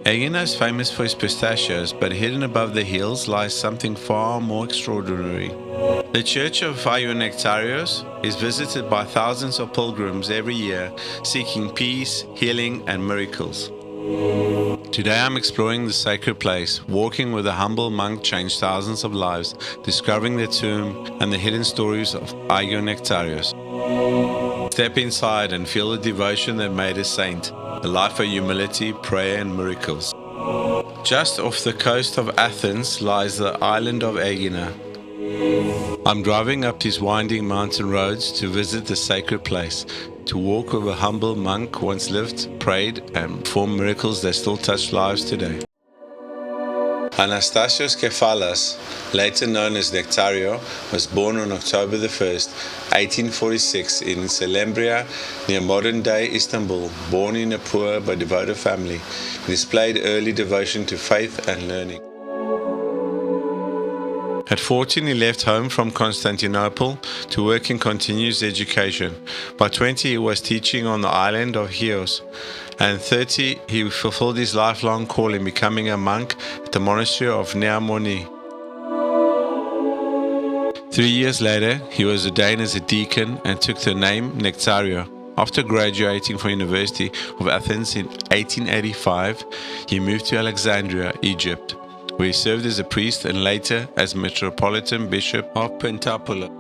Aegina is famous for its pistachios, but hidden above the hills lies something far more extraordinary. The Church of Saint Nektarios is visited by thousands of pilgrims every year, seeking peace, healing, and miracles. Today I'm exploring the sacred place, walking with a humble monk changed thousands of lives, discovering the tomb and the hidden stories of Saint Nektarios. Step inside and feel the devotion that made a saint, a life of humility, prayer and miracles. Just off the coast of Athens lies the island of Aegina. I'm driving up these winding mountain roads to visit the sacred place, to walk with a humble monk who once lived, prayed, and performed miracles that still touch lives today. Anastasios Kefalas, later known as Nectario, was born on October 1st, 1846 in Selembria, near modern-day Istanbul. Born in a poor but devoted family, he displayed early devotion to faith and learning. At 14, he left home from Constantinople to work in continuous education. By 20, he was teaching on the island of Chios. And 30, he fulfilled his lifelong calling, becoming a monk at the Monastery of Neamoni. 3 years later, he was ordained as a deacon and took the name Nectario. After graduating from University of Athens in 1885, he moved to Alexandria, Egypt, where he served as a priest and later as Metropolitan Bishop of Pentapolis.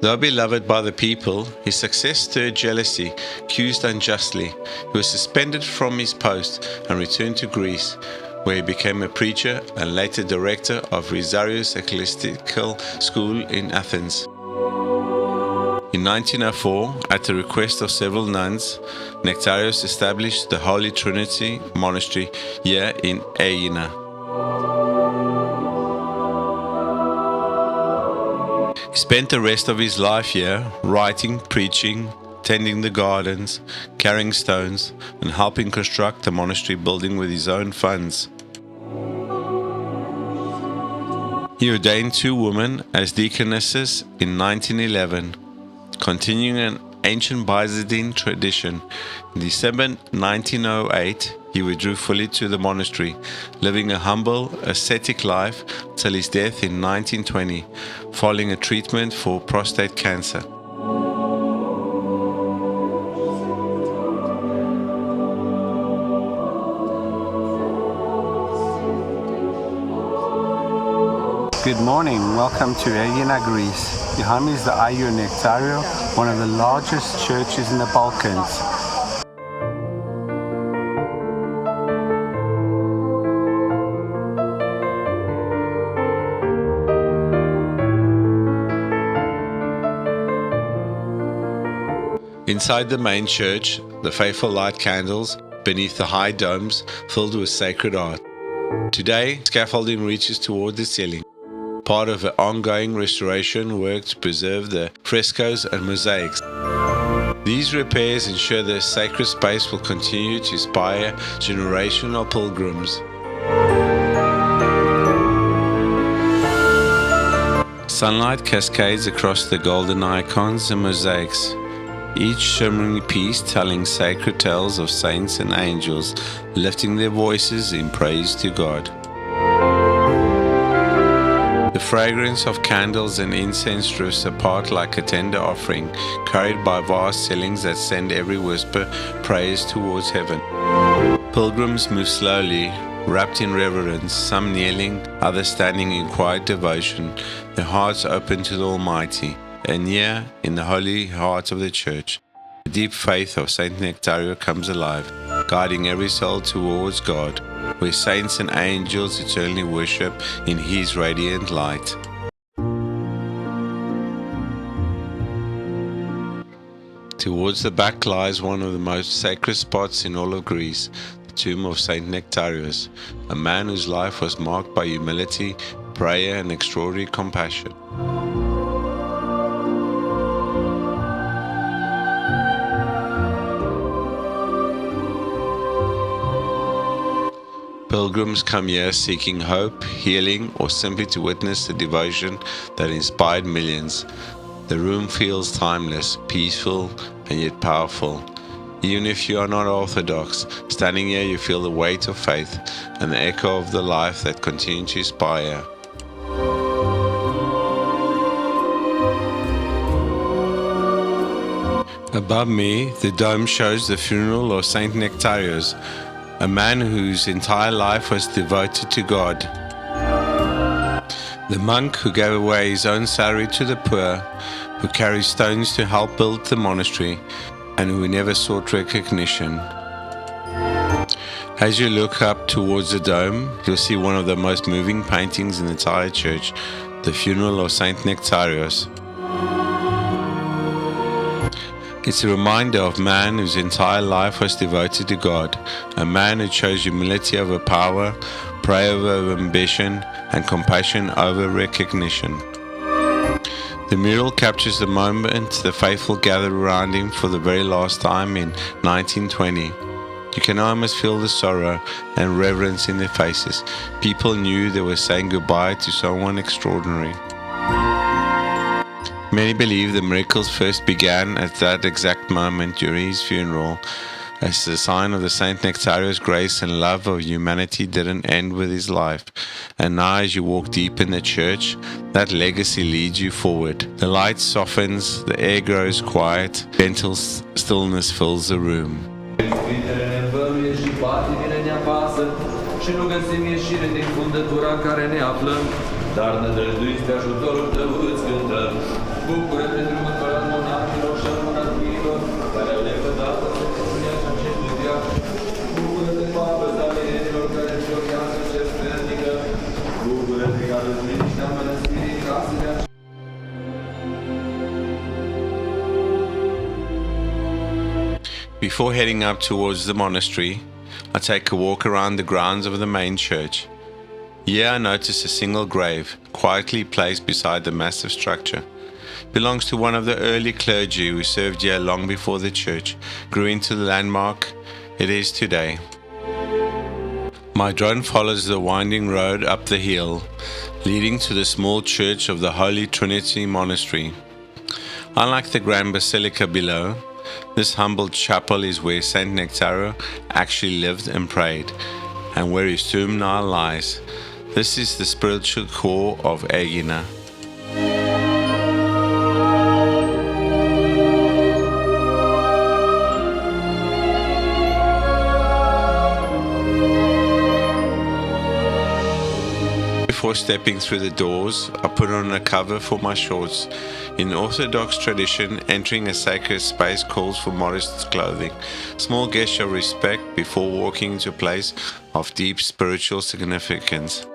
Though beloved by the people, his success stirred jealousy, accused unjustly. He was suspended from his post and returned to Greece, where he became a preacher and later director of Nectarios Ecclesiastical School in Athens. In 1904, at the request of several nuns, Nectarios established the Holy Trinity Monastery here in Aegina. He spent the rest of his life here, writing, preaching, tending the gardens, carrying stones, and helping construct the monastery building with his own funds. He ordained 2 women as deaconesses in 1911. Continuing an ancient Byzantine tradition, in December 1908, he withdrew fully to the monastery, living a humble, ascetic life till his death in 1920, following a treatment for prostate cancer. Good morning, welcome to Aegina, Greece. Behind me is the Saint Nektarios, one of the largest churches in the Balkans. Inside the main church, the faithful light candles beneath the high domes filled with sacred art. Today, scaffolding reaches toward the ceiling, part of an ongoing restoration work to preserve the frescoes and mosaics. These repairs ensure the sacred space will continue to inspire generational pilgrims. Sunlight cascades across the golden icons and mosaics, each shimmering piece telling sacred tales of saints and angels lifting their voices in praise to God. The fragrance of candles and incense drifts apart like a tender offering, carried by vast ceilings that send every whisper praise towards heaven. Pilgrims move slowly, wrapped in reverence, some kneeling, others standing in quiet devotion, their hearts open to the Almighty. And here, in the holy heart of the Church, the deep faith of Saint Nektarios comes alive, guiding every soul towards God, where saints and angels eternally worship in His radiant light. Towards the back lies one of the most sacred spots in all of Greece, the tomb of Saint Nektarios, a man whose life was marked by humility, prayer, and extraordinary compassion. Pilgrims come here seeking hope, healing, or simply to witness the devotion that inspired millions. The room feels timeless, peaceful, and yet powerful. Even if you are not Orthodox, standing here you feel the weight of faith and the echo of the life that continues to inspire. Above me, the dome shows the funeral of Saint Nektarios, a man whose entire life was devoted to God. The monk who gave away his own salary to the poor, who carried stones to help build the monastery, and who never sought recognition. As you look up towards the dome, you'll see one of the most moving paintings in the entire church, the funeral of Saint Nektarios. It's a reminder of man whose entire life was devoted to God, a man who chose humility over power, prayer over ambition, and compassion over recognition. The mural captures the moment the faithful gathered around him for the very last time in 1920. You can almost feel the sorrow and reverence in their faces. People knew they were saying goodbye to someone extraordinary. Many believe the miracles first began at that exact moment during his funeral, as a sign of the Saint Nektarios' grace and love of humanity didn't end with his life. And now as you walk deep in the church, that legacy leads you forward. The light softens, the air grows quiet, gentle stillness fills the room. Și nu găsim ieșire din fundătura în care ne aflăm, dar nădăjduiți pe ajutorul Tău îți cântăm. Bucură-te, drumătoarea monahilor și al monahiilor, care au lepădat sfârșirea și acestui viac. Bucură-te, papă, zamienilor care îți și sfârnică. Bucură-te, ca răzliniștea mănăstirii casele. Before heading up towards the monastery, I take a walk around the grounds of the main church. Here I notice a single grave, quietly placed beside the massive structure. It belongs to one of the early clergy who served here long before the church grew into the landmark it is today. My drone follows the winding road up the hill, leading to the small church of the Holy Trinity Monastery. Unlike the grand basilica below, this humble chapel is where Saint Nektarios actually lived and prayed, and where his tomb now lies. This is the spiritual core of Aegina. Before stepping through the doors, I put on a cover for my shorts. In Orthodox tradition, entering a sacred space calls for modest clothing, small gesture of respect before walking into a place of deep spiritual significance.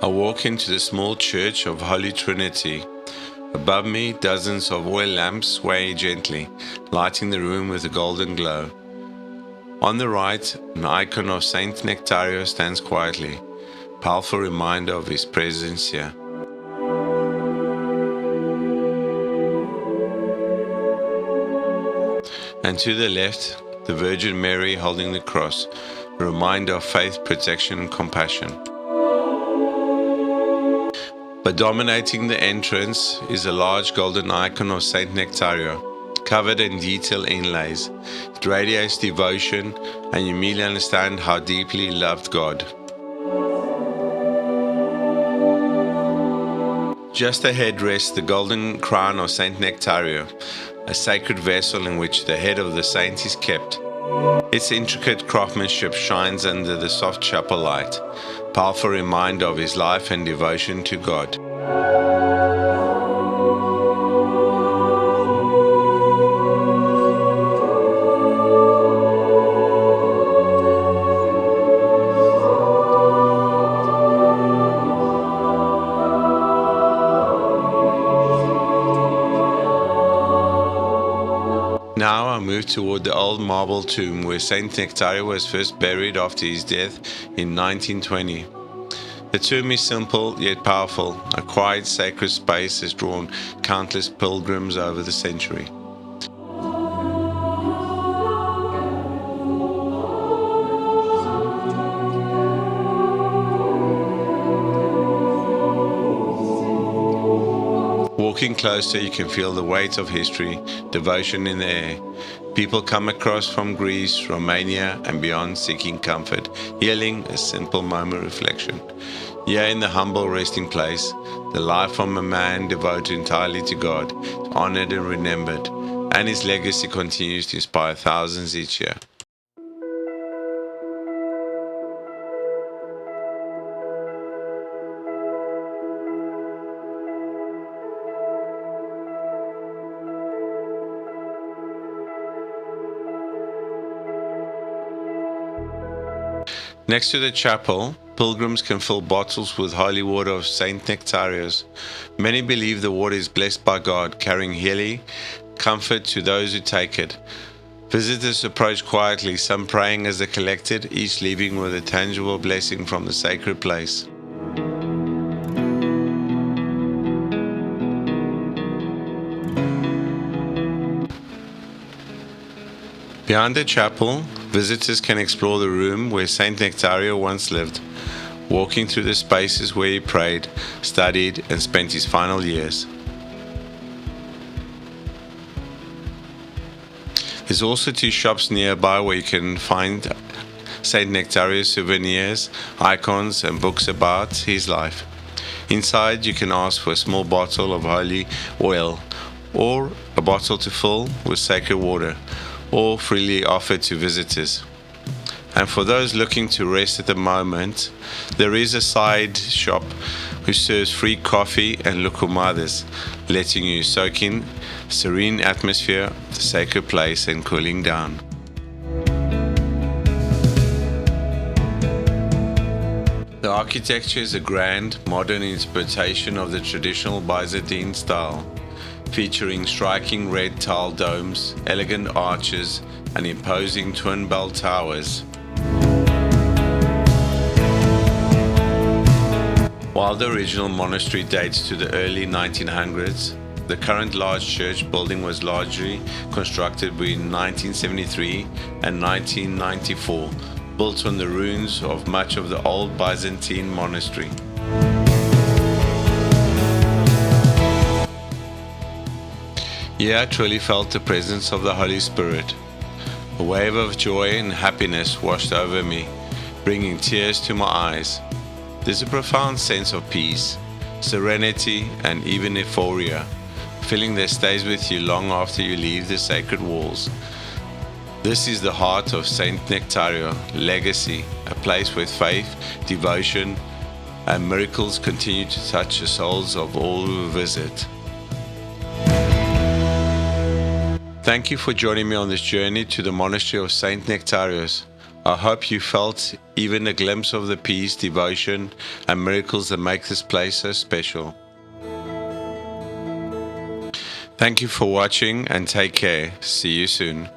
I walk into the small church of Holy Trinity. Above me, dozens of oil lamps sway gently, lighting the room with a golden glow. On the right, an icon of Saint Nektarios stands quietly, powerful reminder of his presence here. And to the left, the Virgin Mary holding the cross, a reminder of faith, protection, and compassion. But dominating the entrance is a large golden icon of Saint Nektarios, covered in detailed inlays. It radiates devotion, and you immediately understand how deeply he loved God. Just ahead rests the golden crown of Saint Nektarios, a sacred vessel in which the head of the saint is kept. Its intricate craftsmanship shines under the soft chapel light, powerful reminder of his life and devotion to God. Now I move toward the old marble tomb where Saint Nektarios was first buried after his death in 1920. The tomb is simple yet powerful. A quiet sacred space has drawn countless pilgrims over the century. Walking closer, you can feel the weight of history, devotion in the air. People come across from Greece, Romania, and beyond seeking comfort, healing, a simple moment reflection. Here in the humble resting place, the life of a man devoted entirely to God is honored and remembered, and his legacy continues to inspire thousands each year. Next to the chapel, pilgrims can fill bottles with holy water of Saint Nektarios. Many believe the water is blessed by God, carrying healing, comfort to those who take it. Visitors approach quietly, some praying as they collected, each leaving with a tangible blessing from the sacred place. Behind the chapel, visitors can explore the room where Saint Nectario once lived, walking through the spaces where he prayed, studied, and spent his final years. There's also 2 shops nearby where you can find Saint Nektarios souvenirs, icons, and books about his life. Inside, you can ask for a small bottle of holy oil, or a bottle to fill with sacred water, all freely offered to visitors. And for those looking to rest at the moment, there is a side shop which serves free coffee and lukumadas, letting you soak in the serene atmosphere of the sacred place and cooling down. The architecture is a grand, modern interpretation of the traditional Byzantine style, featuring striking red tile domes, elegant arches, and imposing twin bell towers. While the original monastery dates to the early 1900s, the current large church building was largely constructed between 1973 and 1994, built on the ruins of much of the old Byzantine monastery. Here I truly felt the presence of the Holy Spirit. A wave of joy and happiness washed over me, bringing tears to my eyes. There's a profound sense of peace, serenity, and even euphoria, feeling that stays with you long after you leave the sacred walls. This is the heart of Saint Nektario, legacy, a place where faith, devotion, and miracles continue to touch the souls of all who visit. Thank you for joining me on this journey to the Monastery of Saint Nektarios. I hope you felt even a glimpse of the peace, devotion, and miracles that make this place so special. Thank you for watching and take care. See you soon.